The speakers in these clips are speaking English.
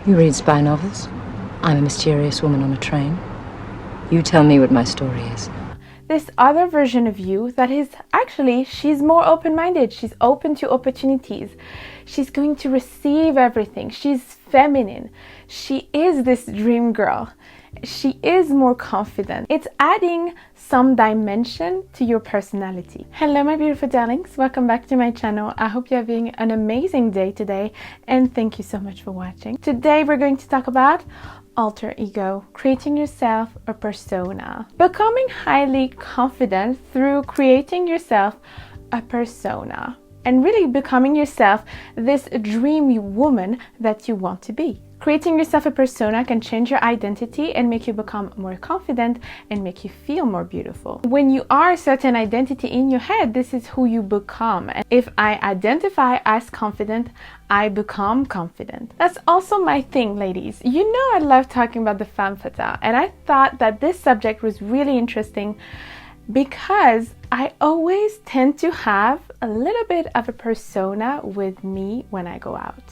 You read spy novels. I'm a mysterious woman on a train. You tell me what my story is. This other version of you that is actually, she's more open-minded. She's open to opportunities. She's going to receive everything. She's feminine. She is this dream girl. She is more confident. It's adding some dimension to your personality. Hello, my beautiful darlings. Welcome back to my channel. I hope you're having an amazing day today, and thank you so much for watching. Today, we're going to talk about alter ego, creating yourself a persona, becoming highly confident through creating yourself a persona, and really becoming yourself this dream woman that you want to be. Creating yourself a persona can change your identity and make you become more confident and make you feel more beautiful. When you are a certain identity in your head, this is who you become. And if I identify as confident, I become confident. That's also my thing, ladies. You know I love talking about the femme fatale, and I thought that this subject was really interesting because I always tend to have a little bit of a persona with me when I go out.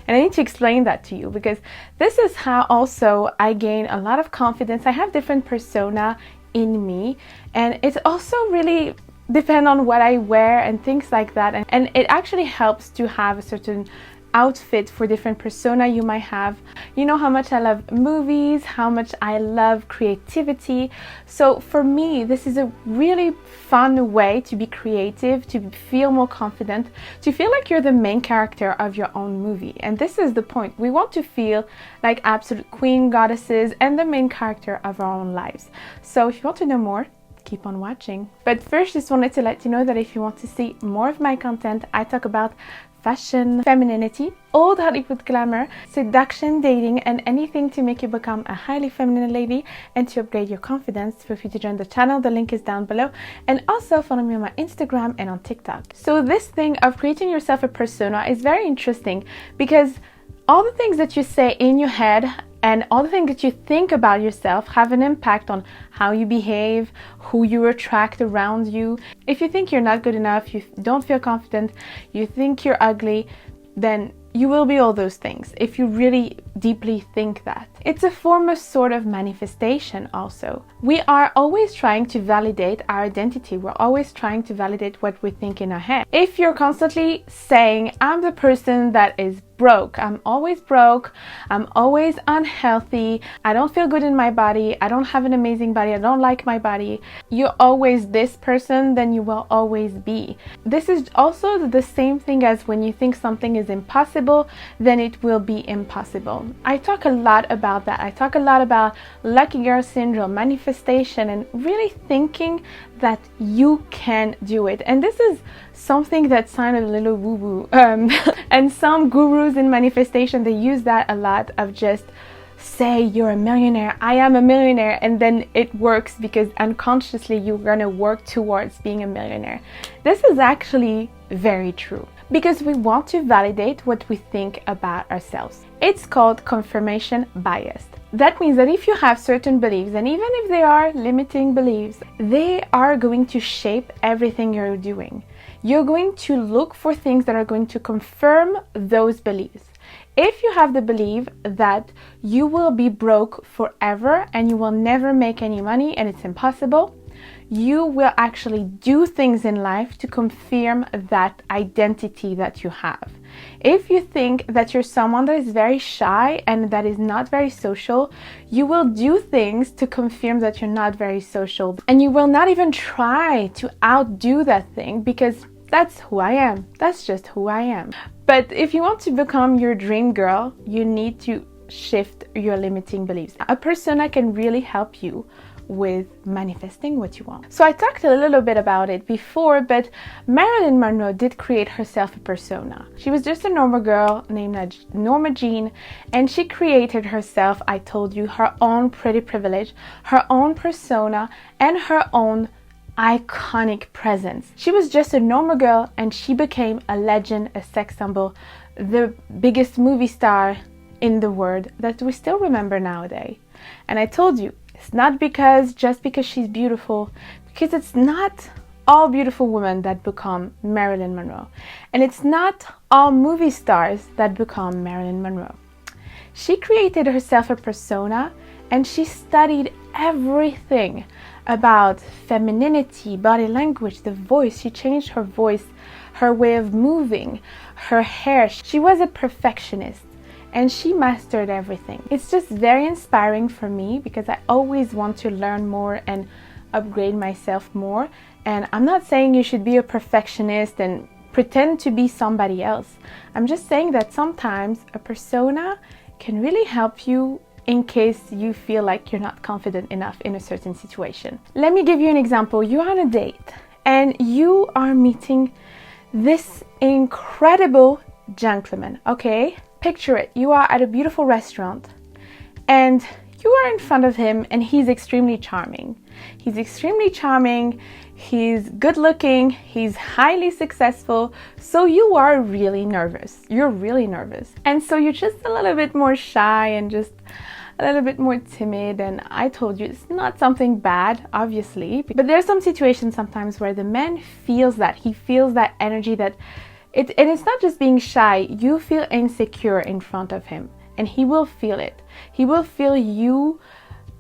And I need to explain that to you because this is how also I gain a lot of confidence. I have different persona in me, and it's also really depend on what I wear and things like that. And it actually helps to have a certain outfit for different persona you might have. You know how much I love movies, how much I love creativity. So for me, this is a really fun way to be creative, to feel more confident, to feel like you're the main character of your own movie. And this is the point. We want to feel like absolute queen goddesses and the main character of our own lives. So if you want to know more, keep on watching. But first, just wanted to let you know that if you want to see more of my content, I talk about fashion, femininity, old Hollywood glamour, seduction, dating, and anything to make you become a highly feminine lady and to upgrade your confidence. Feel free to join the channel, the link is down below, and also follow me on my Instagram and on TikTok. So this thing of creating yourself a persona is very interesting because all the things that you say in your head and all the things that you think about yourself have an impact on how you behave, who you attract around you. If you think you're not good enough, you don't feel confident, you think you're ugly, then you will be all those things if you really deeply think that. It's a form of sort of manifestation also. We are always trying to validate our identity. We're always trying to validate what we think in our head. If you're constantly saying, I'm the person that is broke, I'm always unhealthy, I don't feel good in my body, I don't have an amazing body, I don't like my body, you're always this person, then you will always be. This is also the same thing as when you think something is impossible, then it will be impossible. I talk a lot about that. I talk a lot about lucky girl syndrome, manifestation, and really thinking that you can do it. And this is something that sounded a little woo-woo. And some gurus in manifestation, they use that a lot of just say you're a millionaire, I am a millionaire, and then it works because unconsciously you're gonna work towards being a millionaire. This is actually very true because we want to validate what we think about ourselves. It's called confirmation bias. That means that if you have certain beliefs, and even if they are limiting beliefs, they are going to shape everything you're doing. You're going to look for things that are going to confirm those beliefs. If you have the belief that you will be broke forever and you will never make any money and it's impossible, you will actually do things in life to confirm that identity that you have. If you think that you're someone that is very shy and that is not very social, you will do things to confirm that you're not very social. And you will not even try to outdo that thing because that's who I am. That's just who I am. But if you want to become your dream girl, you need to shift your limiting beliefs. A persona can really help you with manifesting what you want. So I talked a little bit about it before, but Marilyn Monroe did create herself a persona. She was just a normal girl named Norma Jean, and she created herself, I told you, her own pretty privilege, her own persona, and her own iconic presence. She was just a normal girl and she became a legend, a sex symbol, the biggest movie star in the world that we still remember nowadays. And I told you, it's not just because she's beautiful, because it's not all beautiful women that become Marilyn Monroe. And it's not all movie stars that become Marilyn Monroe. She created herself a persona, and she studied everything about femininity, body language, the voice. She changed her voice, her way of moving, her hair. She was a perfectionist, and she mastered everything. It's just very inspiring for me because I always want to learn more and upgrade myself more. And I'm not saying you should be a perfectionist and pretend to be somebody else. I'm just saying that sometimes a persona can really help you in case you feel like you're not confident enough in a certain situation. Let me give you an example. You're on a date and you are meeting this incredible gentleman, okay? Picture it. You are at a beautiful restaurant and you are in front of him and he's extremely charming. He's extremely charming, he's good looking, he's highly successful, so you are really nervous. You're really nervous. And so you're just a little bit more shy and just a little bit more timid. And I told you it's not something bad, obviously, but there's some situations sometimes where the man feels that. He feels that energy and it's not just being shy, you feel insecure in front of him. And he will feel it. He will feel you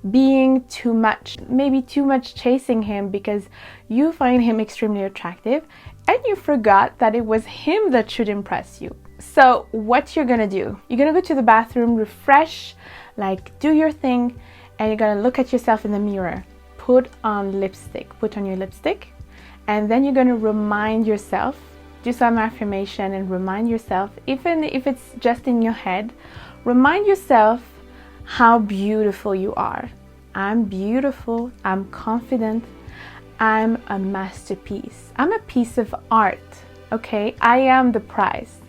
being too much, maybe too much chasing him because you find him extremely attractive and you forgot that it was him that should impress you. So what you're gonna do, you're gonna go to the bathroom, refresh, like do your thing, and you're gonna look at yourself in the mirror. Put on your lipstick, and then you're gonna remind yourself, do some affirmation and remind yourself, even if it's just in your head, remind yourself how beautiful you are. I'm beautiful, I'm confident, I'm a masterpiece. I'm a piece of art, okay? I am the prize.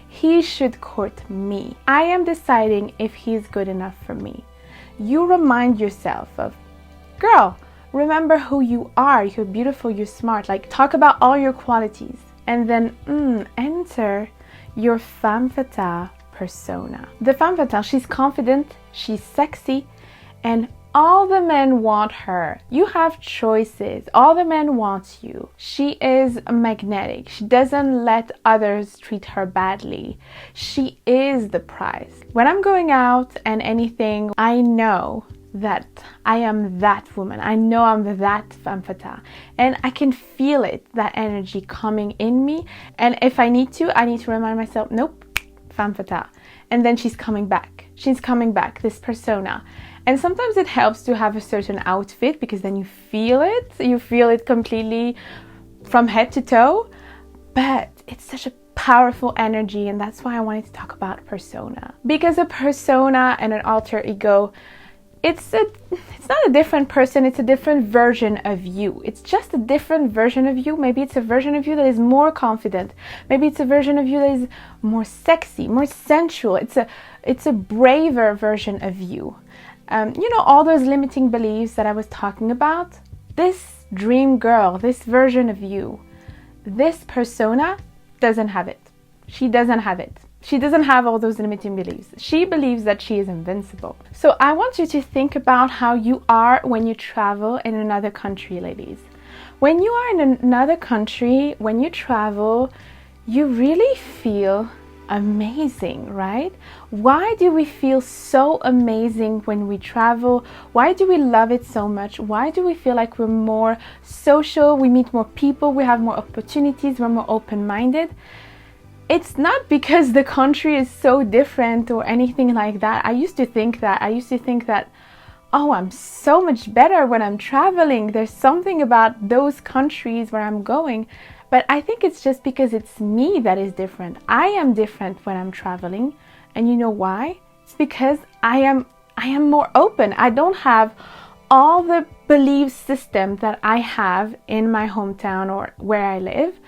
He should court me. I am deciding if he's good enough for me. You remind yourself of, girl, remember who you are. You're beautiful, you're smart. Like, talk about all your qualities. And then enter your femme fatale persona. The femme fatale, she's confident, she's sexy, and all the men want her. You have choices. All the men want you. She is magnetic. She doesn't let others treat her badly. She is the prize. When I'm going out and anything, I know that I am that woman. I know I'm that femme fatale. And I can feel it, that energy coming in me. And if I need to remind myself, nope, femme fatale. And then she's coming back. She's coming back, this persona. And sometimes it helps to have a certain outfit because then you feel it. You feel it completely from head to toe. But it's such a powerful energy, and that's why I wanted to talk about persona. Because a persona and an alter ego, it's not a different person, it's a different version of you. It's just a different version of you. Maybe it's a version of you that is more confident. Maybe it's a version of you that is more sexy, more sensual. It's a braver version of you. You know, all those limiting beliefs that I was talking about? This dream girl, this version of you, this persona doesn't have it. She doesn't have it. She doesn't have all those limiting beliefs. She believes that she is invincible. So I want you to think about how you are when you travel in another country, ladies. When you are in another country, when you travel, you really feel amazing, right? Why do we feel so amazing when we travel? Why do we love it so much? Why do we feel like we're more social? We meet more people, we have more opportunities, we're more open-minded. It's not because the country is so different or anything like that. I used to think that, oh, I'm so much better when I'm traveling. There's something about those countries where I'm going. But I think it's just because it's me that is different. I am different when I'm traveling. And you know why? It's because I am more open. I don't have all the belief system that I have in my hometown or where I live.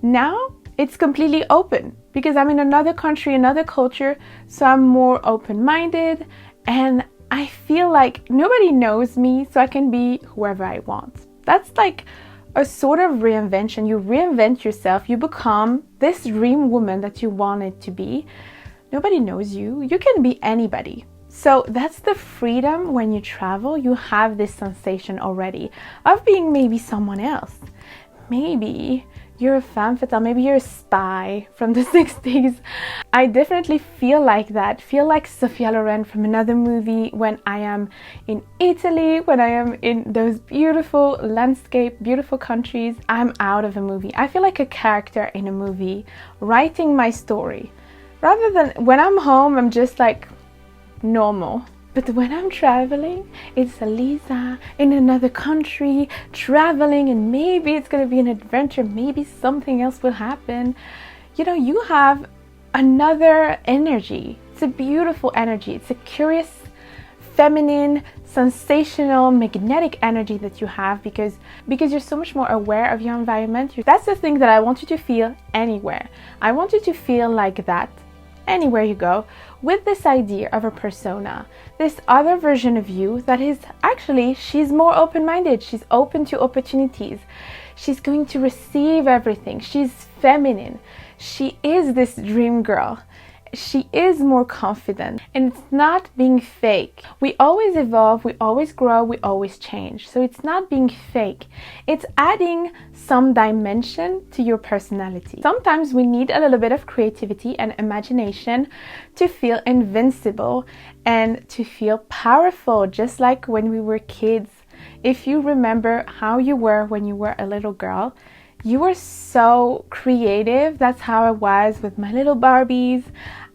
Now it's completely open because I'm in another country, another culture. So I'm more open-minded and I feel like nobody knows me, so I can be whoever I want. That's like a sort of reinvention. You reinvent yourself. You become this dream woman that you wanted to be. Nobody knows you. You can be anybody. So that's the freedom when you travel. You have this sensation already of being maybe someone else. Maybe you're a femme fatale, maybe you're a spy from the 60s. I definitely feel like that, feel like Sophia Loren from another movie when I am in Italy, when I am in those beautiful landscape, beautiful countries. I'm out of a movie. I feel like a character in a movie writing my story. Rather than when I'm home, I'm just like normal. But when I'm traveling, it's Lisa in another country, traveling, and maybe it's going to be an adventure, maybe something else will happen. You know, you have another energy. It's a beautiful energy. It's a curious, feminine, sensational, magnetic energy that you have because you're so much more aware of your environment. That's the thing that I want you to feel anywhere. I want you to feel like that anywhere you go, with this idea of a persona, this other version of you that is actually, she's more open-minded, she's open to opportunities, she's going to receive everything, she's feminine, she is this dream girl, she is more confident, and it's not being fake. We always evolve, we always grow, we always change. So it's not being fake. It's adding some dimension to your personality. Sometimes we need a little bit of creativity and imagination to feel invincible and to feel powerful, just like when we were kids. If you remember how you were when you were a little girl, you were so creative. That's how I was with my little Barbies.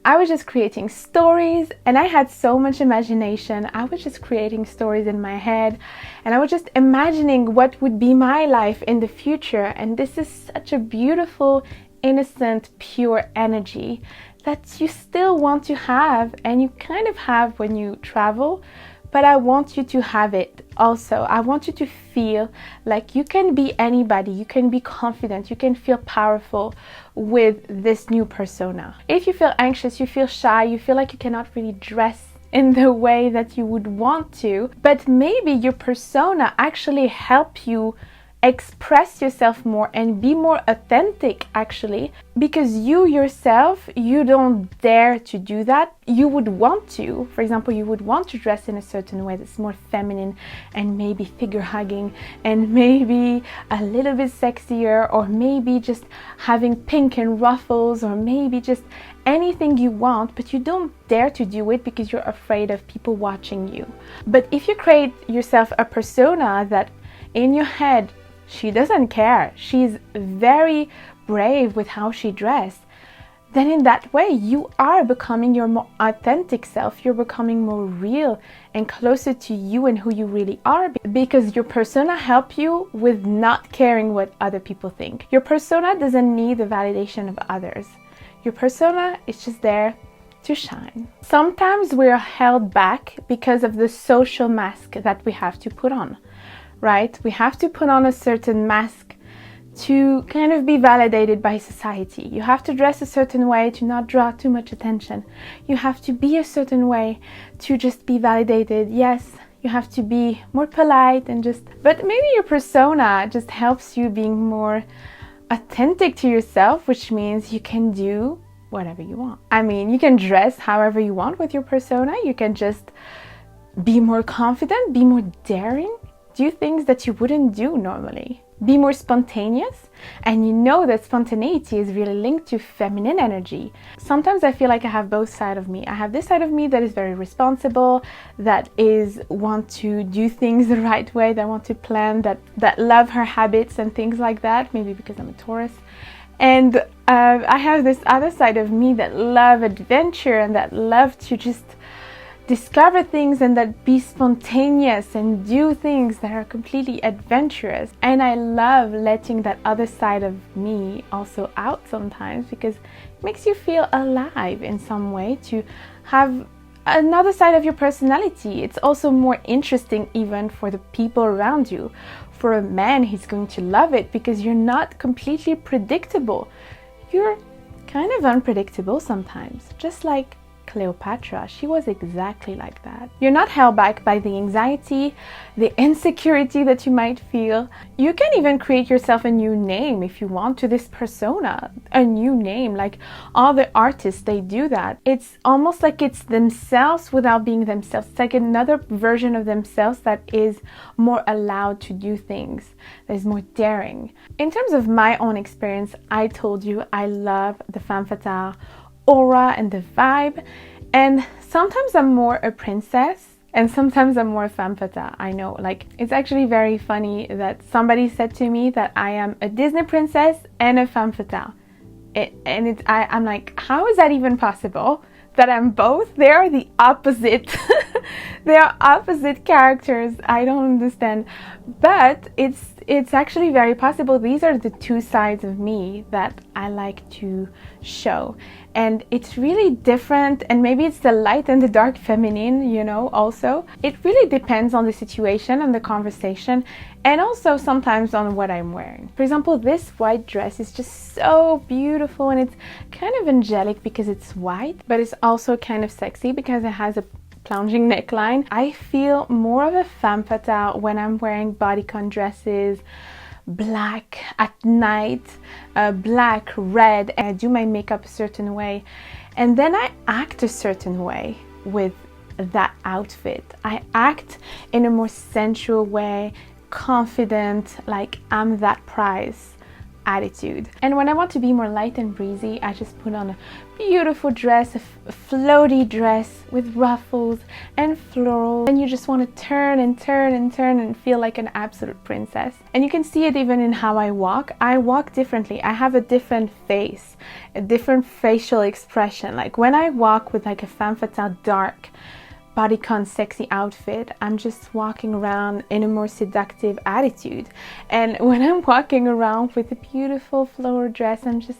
I was just creating stories and I had so much imagination. I was just creating stories in my head and I was just imagining what would be my life in the future. And this is such a beautiful, innocent, pure energy that you still want to have, and you kind of have when you travel. But I want you to have it also. I want you to feel like you can be anybody, you can be confident, you can feel powerful with this new persona. If you feel anxious, you feel shy, you feel like you cannot really dress in the way that you would want to, but maybe your persona actually help you express yourself more and be more authentic, actually, because you yourself, you don't dare to do that. You would want to, for example, you would want to dress in a certain way that's more feminine and maybe figure hugging and maybe a little bit sexier, or maybe just having pink and ruffles, or maybe just anything you want, but you don't dare to do it because you're afraid of people watching you. But if you create yourself a persona that in your head, she doesn't care, she's very brave with how she dressed, then in that way you are becoming your more authentic self. You're becoming more real and closer to you and who you really are, because your persona help you with not caring what other people think. Your persona doesn't need the validation of others. Your persona is just there to shine. Sometimes we're held back because of the social mask that we have to put on. Right? We have to put on a certain mask to kind of be validated by society. You have to dress a certain way to not draw too much attention. You have to be a certain way to just be validated. Yes, you have to be more polite and just, but maybe your persona just helps you being more authentic to yourself, which means you can do whatever you want. I mean, you can dress however you want with your persona. You can just be more confident, be more daring, do things that you wouldn't do normally. Be more spontaneous, and you know that spontaneity is really linked to feminine energy. Sometimes I feel like I have both sides of me. I have this side of me that is very responsible, that is want to do things the right way, that want to plan, that love her habits and things like that, maybe because I'm a Taurus. And I have this other side of me that love adventure and that love to just discover things and that be spontaneous and do things that are completely adventurous. And I love letting that other side of me also out sometimes, because it makes you feel alive in some way to have another side of your personality. It's also more interesting even for the people around you. For a man, he's going to love it because you're not completely predictable. You're kind of unpredictable sometimes, just like Cleopatra, she was exactly like that. You're not held back by the anxiety, the insecurity that you might feel. You can even create yourself a new name if you want to this persona, a new name. Like all the artists, they do that. It's almost like it's themselves without being themselves. It's like another version of themselves that is more allowed to do things, that is more daring. In terms of my own experience, I told you I love the femme fatale aura and the vibe, and sometimes I'm more a princess and sometimes I'm more femme fatale. I know, like, it's actually very funny that somebody said to me that I am a Disney princess and a femme fatale. I'm like, how is that even possible? That I'm both? They are the opposite. They are opposite characters. I don't understand. But it's actually very possible. These are the two sides of me that I like to show. And it's really different. And maybe it's the light and the dark feminine, you know, also. It really depends on the situation and the conversation. And also sometimes on what I'm wearing. For example, this white dress is just so beautiful, and it's kind of angelic because it's white, but it's also kind of sexy because it has a plunging neckline. I feel more of a femme fatale when I'm wearing bodycon dresses, black at night, black, red, and I do my makeup a certain way, and then I act a certain way with that outfit. I act in a more sensual way, confident, like I'm that prize attitude. And when I want to be more light and breezy, I just put on a beautiful dress, a floaty dress with ruffles and florals, and you just want to turn and turn and turn and feel like an absolute princess. And you can see it even in how I walk. I walk differently. I have a different face, a different facial expression. Like when I walk with like a femme fatale dark bodycon sexy outfit, I'm just walking around in a more seductive attitude. And when I'm walking around with a beautiful floral dress, I'm just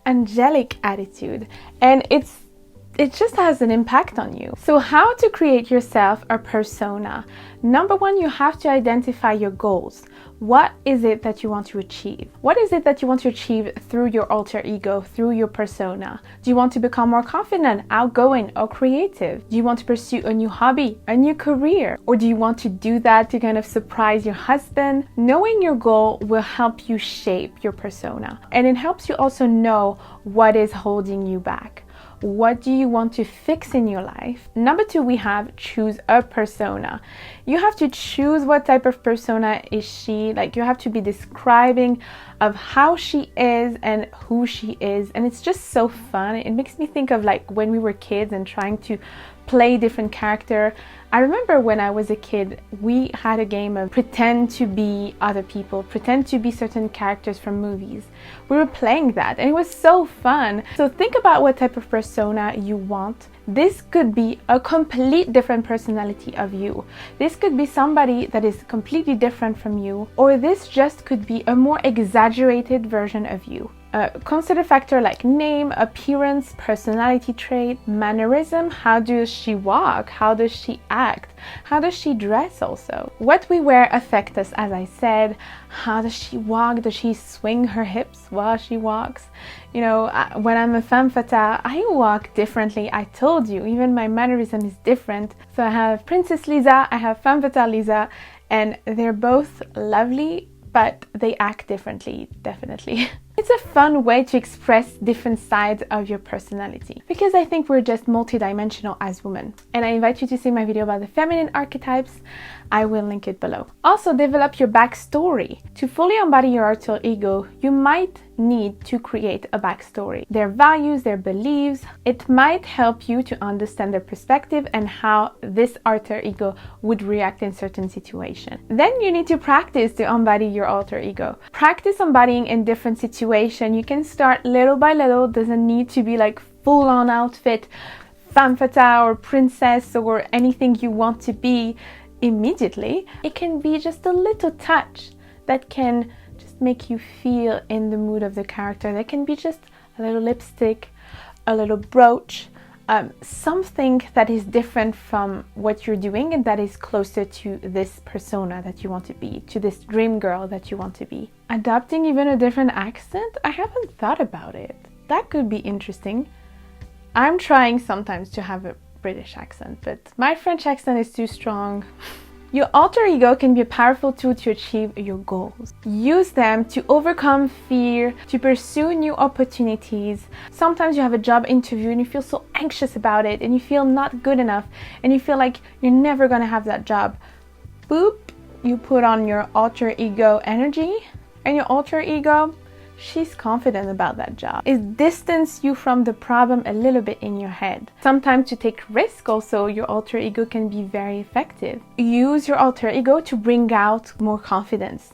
angelic attitude. And it just has an impact on you. So how to create yourself a persona? Number one, you have to identify your goals. What is it that you want to achieve? What is it that you want to achieve through your alter ego, through your persona? Do you want to become more confident, outgoing, or creative? Do you want to pursue a new hobby, a new career? Or do you want to do that to kind of surprise your husband? Knowing your goal will help you shape your persona. And it helps you also know what is holding you back. What do you want to fix in your life? Number two, we have choose a persona. You have to choose what type of persona is she. Like you have to be describing of how she is and who she is. And it's just so fun. It makes me think of like when we were kids and trying to play different character. I remember when I was a kid, we had a game of pretend to be other people, pretend to be certain characters from movies. We were playing that and it was so fun. So think about what type of persona you want. This could be a complete different personality of you. This could be somebody that is completely different from you, or this just could be a more exaggerated version of you. Consider factor like name, appearance, personality trait, mannerism. How does she walk? How does she act? How does she dress also? What we wear affects us, as I said. How does she walk? Does she swing her hips while she walks? You know, when I'm a femme fatale, I walk differently. I told you, even my mannerism is different. So I have Princess Lisa, I have femme fatale Lisa, and they're both lovely, but they act differently, definitely. It's a fun way to express different sides of your personality because I think we're just multidimensional as women. And I invite you to see my video about the feminine archetypes. I will link it below. Also, develop your backstory. To fully embody your alter ego, you might need to create a backstory. Their values, their beliefs. It might help you to understand their perspective and how this alter ego would react in certain situations. Then you need to practice to embody your alter ego. Practice embodying in different situations. You can start little by little. Doesn't need to be like full-on outfit, femme fatale or princess or anything you want to be immediately. It can be just a little touch that can just make you feel in the mood of the character. That can be just a little lipstick, a little brooch, something that is different from what you're doing and that is closer to this persona that you want to be, to this dream girl that you want to be. Adopting even a different accent? I haven't thought about it. That could be interesting. I'm trying sometimes to have a British accent, but my French accent is too strong. Your alter ego can be a powerful tool to achieve your goals. Use them to overcome fear, to pursue new opportunities. Sometimes you have a job interview and you feel so anxious about it and you feel not good enough and you feel like you're never gonna have that job. Boop, you put on your alter ego energy and your alter ego, she's confident about that job. It distances you from the problem a little bit in your head. Sometimes to take risk also, your alter ego can be very effective. Use your alter ego to bring out more confidence,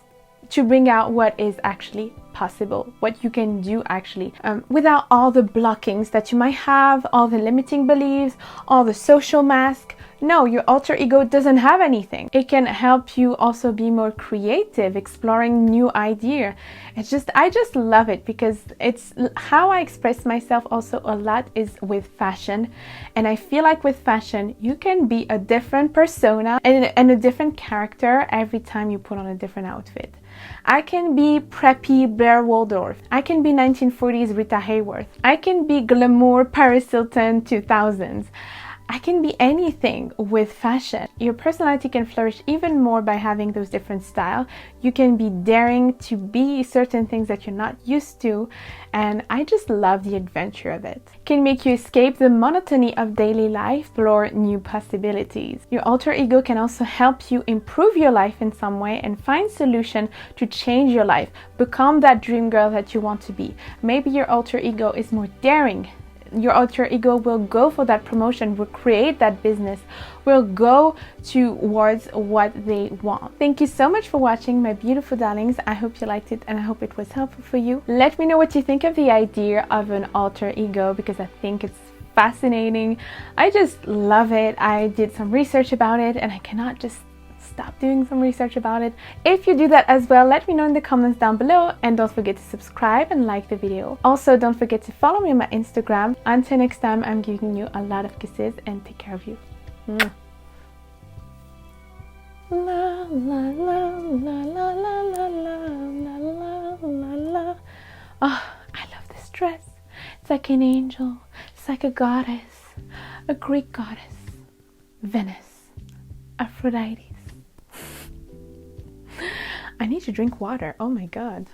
to bring out what is actually possible, what you can do actually, without all the blockings that you might have, all the limiting beliefs, all the social mask. No, your alter ego doesn't have anything. It can help you also be more creative, exploring new ideas. I just love it because it's how I express myself also a lot is with fashion. And I feel like with fashion, you can be a different persona and a different character every time you put on a different outfit. I can be preppy Blair Waldorf. I can be 1940s Rita Hayworth. I can be glamour Paris Hilton 2000s. I can be anything with fashion. Your personality can flourish even more by having those different styles. You can be daring to be certain things that you're not used to, and I just love the adventure of it. It can make you escape the monotony of daily life, explore new possibilities. Your alter ego can also help you improve your life in some way and find solution to change your life. Become that dream girl that you want to be. Maybe your alter ego is more daring. Your alter ego will go for that promotion, will create that business, will go towards what they want. Thank you so much for watching, my beautiful darlings. I hope you liked it and I hope it was helpful for you. Let me know what you think of the idea of an alter ego because I think it's fascinating. I just love it. I did some research about it and I cannot just stop doing some research about it. If you do that as well, let me know in the comments down below and don't forget to subscribe and like the video. Also, don't forget to follow me on my Instagram. Until next time, I'm giving you a lot of kisses and take care of you. Mwah. La la la la la la la la la la la. Oh, I love this dress. It's like an angel. It's like a goddess, a Greek goddess, Venus, Aphrodite. I need to drink water. Oh my god.